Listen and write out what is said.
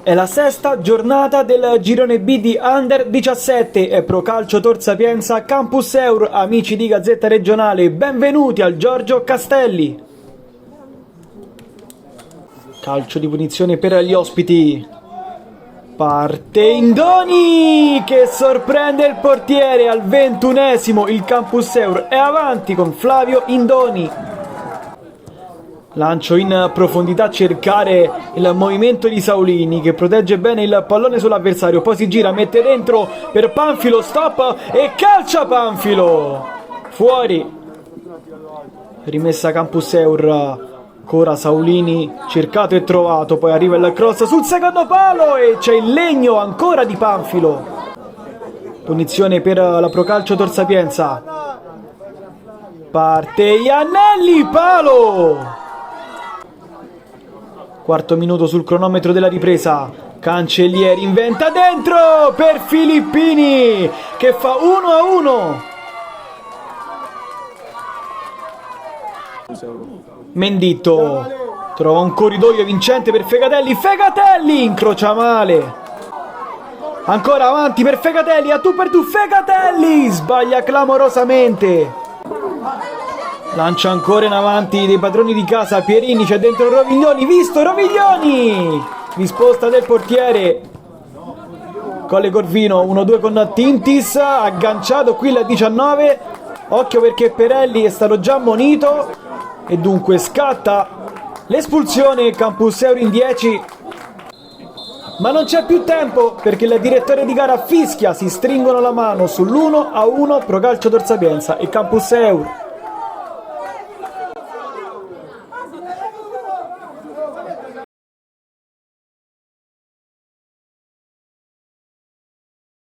È la sesta giornata del girone B di Under 17 e Pro Calcio Tor Sapienza Campus Eur, amici di Gazzetta Regionale, benvenuti al Giorgio Castelli. Calcio di punizione per gli ospiti. Parte Indoni che sorprende il portiere al 21esimo. Il Campus Eur è avanti con Flavio Indoni. Lancio in profondità a cercare il movimento di Saulini che protegge bene il pallone sull'avversario, poi si gira, mette dentro per Panfilo, stop e calcia Panfilo! Fuori! Rimessa Campus Eur, ancora Saulini cercato e trovato, poi arriva il cross sul secondo palo e c'è il legno ancora di Panfilo. Punizione per la Procalcio Tor Sapienza. Parte Iannelli, palo! Quarto minuto sul cronometro della ripresa. Cancellieri inventa dentro per Filippini che fa 1-1. Menditto trova un corridoio vincente per Fegatelli. Fegatelli incrocia male. Ancora avanti per Fegatelli, a tu per tu Fegatelli sbaglia clamorosamente. Lancia ancora in avanti dei padroni di casa. Pierini, c'è dentro Roviglioni, visto Roviglioni, risposta del portiere. Colle Corvino 1-2 con Tintis, agganciato qui il 19. Occhio perché Perelli è stato già ammonito e dunque scatta l'espulsione. Campus Eur in 10, ma non c'è più tempo perché il direttore di gara fischia. Si stringono la mano sull'1-1 Pro Calcio Tor Sapienza e Campus Eur.